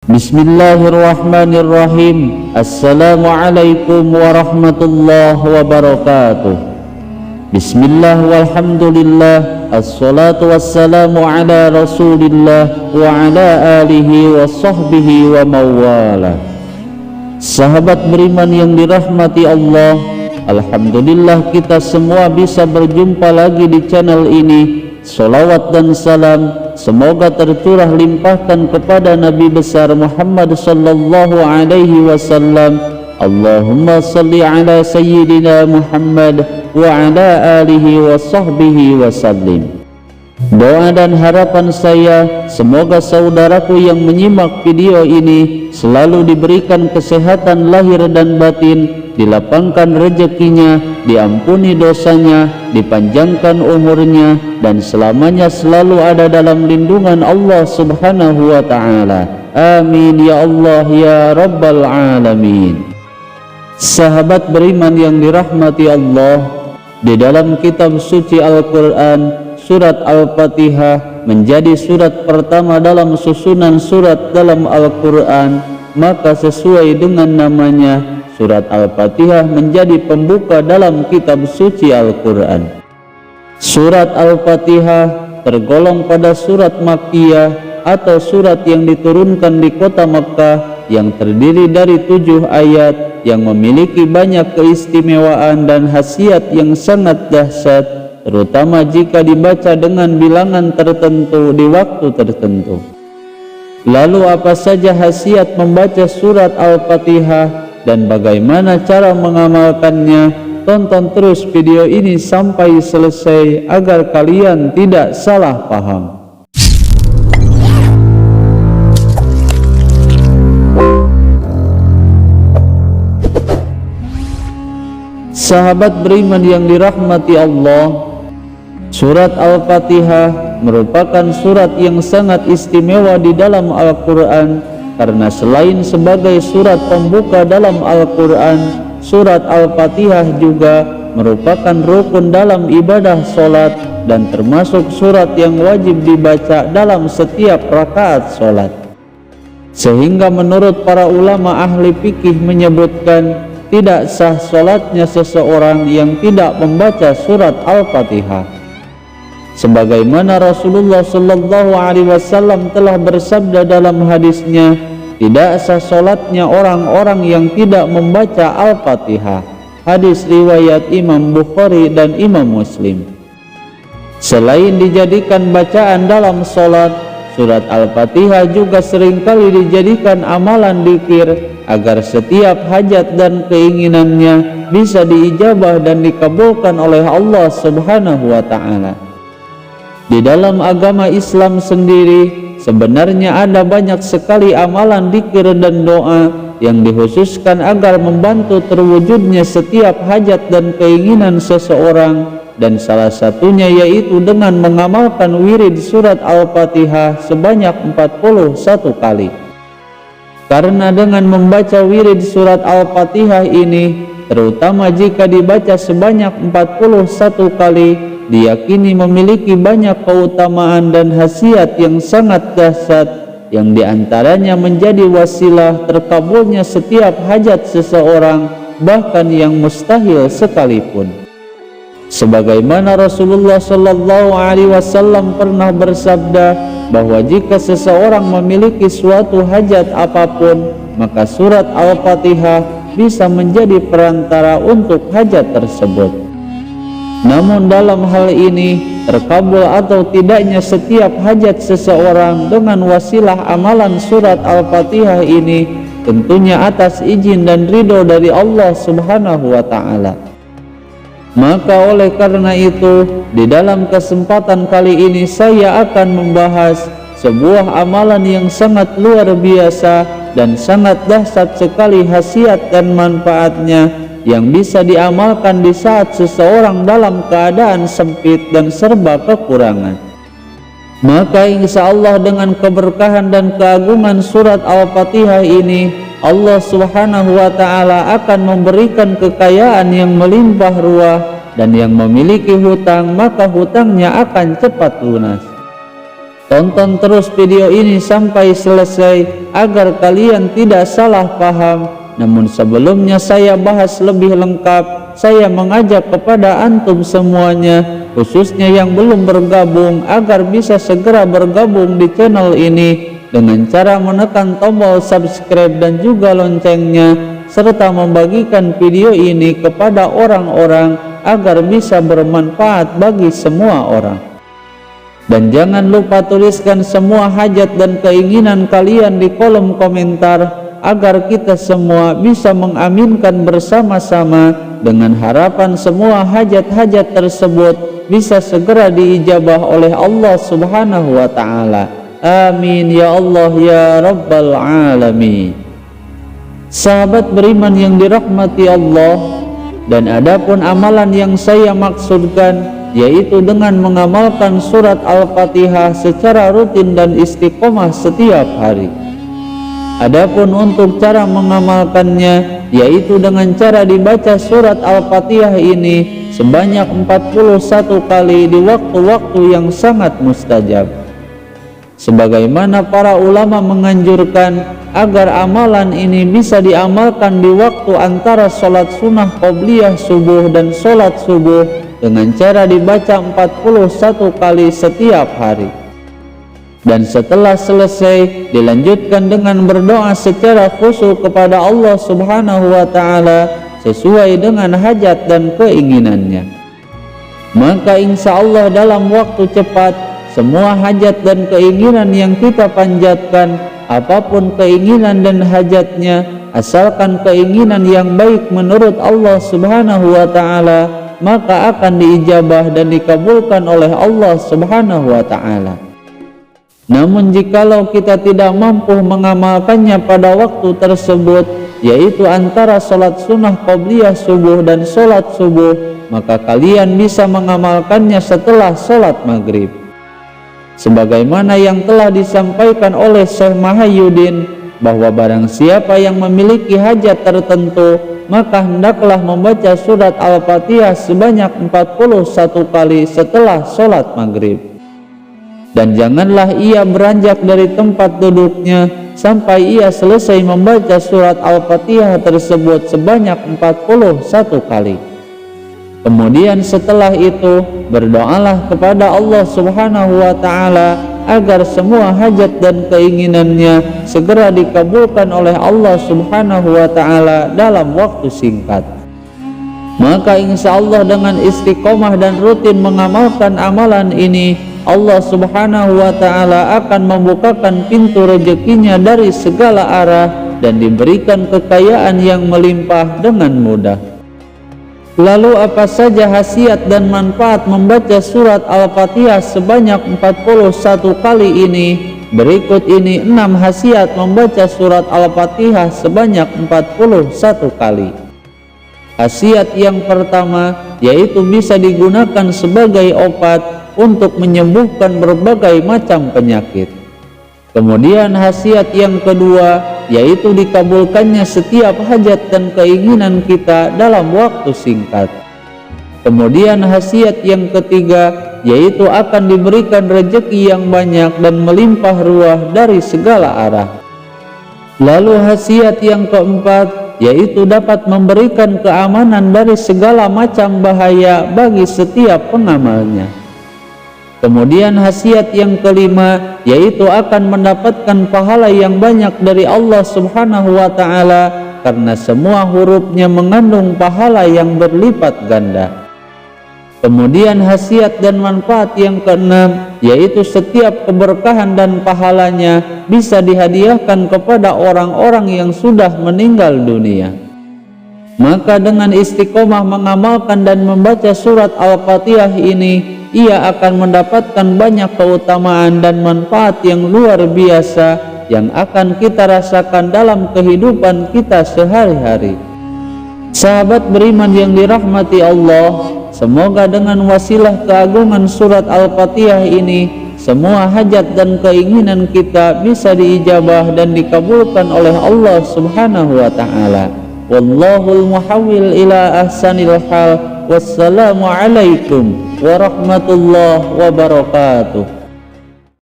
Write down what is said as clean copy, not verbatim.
Bismillahirrahmanirrahim. Assalamualaikum warahmatullahi wabarakatuh. Bismillah walhamdulillah, assalatu wassalamu ala rasulillah wa ala alihi wa sahbihi wa mawala. Sahabat beriman yang dirahmati Allah, alhamdulillah kita semua bisa berjumpa lagi di channel ini. Salawat dan salam semoga tercurah limpahkan kepada Nabi besar Muhammad sallallahu alaihi wasallam. Allahumma salli ala sayyidina Muhammad wa ala alihi wa sahbihi wasallim. Doa dan harapan saya, semoga saudaraku yang menyimak video ini selalu diberikan kesehatan lahir dan batin, dilapangkan rezekinya, diampuni dosanya, dipanjangkan umurnya, dan selamanya selalu ada dalam lindungan Allah subhanahu wa ta'ala. Amin ya Allah ya Rabbal Alamin. Sahabat beriman yang dirahmati Allah, di dalam kitab suci Al-Quran, surat Al-Fatihah menjadi surat pertama dalam susunan surat dalam Al-Quran, maka sesuai dengan namanya, surat Al-Fatihah menjadi pembuka dalam kitab suci Al-Quran. Surat Al-Fatihah tergolong pada surat Makkiyah atau surat yang diturunkan di kota Makkah, yang terdiri dari 7 ayat yang memiliki banyak keistimewaan dan khasiat yang sangat dahsyat, terutama jika dibaca dengan bilangan tertentu di waktu tertentu. Lalu apa saja khasiat membaca surat Al-Fatihah dan bagaimana cara mengamalkannya? Tonton terus video ini sampai selesai agar kalian tidak salah paham. Sahabat beriman yang dirahmati Allah, surat Al-Fatihah merupakan surat yang sangat istimewa di dalam Al-Quran, karena selain sebagai surat pembuka dalam Al-Quran, surat Al-Fatihah juga merupakan rukun dalam ibadah sholat dan termasuk surat yang wajib dibaca dalam setiap rakaat sholat. Sehingga menurut para ulama ahli fikih menyebutkan, tidak sah sholatnya seseorang yang tidak membaca surat Al-Fatihah. Sebagaimana Rasulullah sallallahu alaihi wasallam telah bersabda dalam hadisnya, tidak sah sholatnya orang-orang yang tidak membaca Al-Fatihah. Hadis riwayat Imam Bukhari dan Imam Muslim. Selain dijadikan bacaan dalam sholat, surat Al-Fatihah juga seringkali dijadikan amalan dzikir agar setiap hajat dan keinginannya bisa diijabah dan dikabulkan oleh Allah subhanahu wa ta'ala. Di dalam agama Islam sendiri sebenarnya ada banyak sekali amalan dzikir dan doa yang dikhususkan agar membantu terwujudnya setiap hajat dan keinginan seseorang, dan salah satunya yaitu dengan mengamalkan wirid surat Al-Fatihah sebanyak 41 kali. Karena dengan membaca wirid surat Al-Fatihah ini, terutama jika dibaca sebanyak 41 kali, diyakini memiliki banyak keutamaan dan khasiat yang sangat dahsyat, yang diantaranya menjadi wasilah terkabulnya setiap hajat seseorang, bahkan yang mustahil sekalipun. Sebagaimana Rasulullah sallallahu alaihi wasallam pernah bersabda bahwa jika seseorang memiliki suatu hajat apapun, maka surat Al-Fatihah bisa menjadi perantara untuk hajat tersebut. Namun dalam hal ini, terkabul atau tidaknya setiap hajat seseorang dengan wasilah amalan surat Al-Fatihah ini tentunya atas izin dan ridho dari Allah subhanahu wa ta'ala. Maka oleh karena itu, di dalam kesempatan kali ini saya akan membahas sebuah amalan yang sangat luar biasa dan sangat dahsyat sekali khasiat dan manfaatnya, yang bisa diamalkan di saat seseorang dalam keadaan sempit dan serba kekurangan. Maka insya Allah dengan keberkahan dan keagungan surat Al-Fatihah ini, Allah subhanahu wa ta'ala akan memberikan kekayaan yang melimpah ruah, dan yang memiliki hutang maka hutangnya akan cepat lunas. Tonton terus video ini sampai selesai agar kalian tidak salah paham. Namun sebelumnya saya bahas lebih lengkap, saya mengajak kepada antum semuanya, khususnya yang belum bergabung, agar bisa segera bergabung di channel ini dengan cara menekan tombol subscribe dan juga loncengnya, serta membagikan video ini kepada orang-orang agar bisa bermanfaat bagi semua orang. Dan jangan lupa tuliskan semua hajat dan keinginan kalian di kolom komentar agar kita semua bisa mengaminkan bersama-sama, dengan harapan semua hajat-hajat tersebut bisa segera diijabah oleh Allah Subhanahu wa ta'ala. Amin ya Allah ya Rabbal Alamin. Sahabat beriman yang dirahmati Allah, dan adapun amalan yang saya maksudkan yaitu dengan mengamalkan surat Al-Fatihah secara rutin dan istiqomah setiap hari. Adapun untuk cara mengamalkannya yaitu dengan cara dibaca surat Al-Fatihah ini sebanyak 41 kali di waktu-waktu yang sangat mustajab. Sebagaimana para ulama menganjurkan agar amalan ini bisa diamalkan di waktu antara sholat sunnah qobliyah subuh dan sholat subuh dengan cara dibaca 41 kali setiap hari. Dan setelah selesai dilanjutkan dengan berdoa secara khusyuk kepada Allah Subhanahu wa ta'ala sesuai dengan hajat dan keinginannya. Maka insya Allah dalam waktu cepat semua hajat dan keinginan yang kita panjatkan, apapun keinginan dan hajatnya, asalkan keinginan yang baik menurut Allah Subhanahu wa ta'ala, maka akan diijabah dan dikabulkan oleh Allah Subhanahu wa ta'ala. Namun jikalau kita tidak mampu mengamalkannya pada waktu tersebut, yaitu antara sholat sunnah qobliyah subuh dan sholat subuh, maka kalian bisa mengamalkannya setelah sholat maghrib. Sebagaimana yang telah disampaikan oleh Syekh Mahyudin, bahwa barang siapa yang memiliki hajat tertentu, maka hendaklah membaca surat Al-Fatihah sebanyak 41 kali setelah sholat maghrib. Dan janganlah ia beranjak dari tempat duduknya sampai ia selesai membaca surat Al-Fatihah tersebut sebanyak 41 kali. Kemudian setelah itu berdoalah kepada Allah Subhanahu wa ta'ala agar semua hajat dan keinginannya segera dikabulkan oleh Allah Subhanahu wa ta'ala dalam waktu singkat. Maka insya Allah dengan istiqomah dan rutin mengamalkan amalan ini, Allah Subhanahu wa ta'ala akan membukakan pintu rezekinya dari segala arah dan diberikan kekayaan yang melimpah dengan mudah. Lalu apa saja khasiat dan manfaat membaca surat Al-Fatihah sebanyak 41 kali ini? Berikut ini 6 khasiat membaca surat Al-Fatihah sebanyak 41 kali. Khasiat yang pertama yaitu bisa digunakan sebagai obat untuk menyembuhkan berbagai macam penyakit. Kemudian khasiat yang kedua yaitu dikabulkannya setiap hajat dan keinginan kita dalam waktu singkat. Kemudian khasiat yang ketiga yaitu akan diberikan rezeki yang banyak dan melimpah ruah dari segala arah. Lalu khasiat yang keempat yaitu dapat memberikan keamanan dari segala macam bahaya bagi setiap pengamalnya. Kemudian khasiat yang kelima yaitu akan mendapatkan pahala yang banyak dari Allah Subhanahu wa ta'ala, karena semua hurufnya mengandung pahala yang berlipat ganda. Kemudian khasiat dan manfaat yang keenam yaitu setiap keberkahan dan pahalanya bisa dihadiahkan kepada orang-orang yang sudah meninggal dunia. Maka dengan istiqomah mengamalkan dan membaca surat Al-Fatihah ini, ia akan mendapatkan banyak keutamaan dan manfaat yang luar biasa yang akan kita rasakan dalam kehidupan kita sehari-hari. Sahabat beriman yang dirahmati Allah, semoga dengan wasilah keagungan surat Al-Fatihah ini, semua hajat dan keinginan kita bisa diijabah dan dikabulkan oleh Allah Subhanahu wa ta'ala. Wallahul muhawwil ila ahsanil hal. Wassalamu alaikum warahmatullahi wabarakatuh.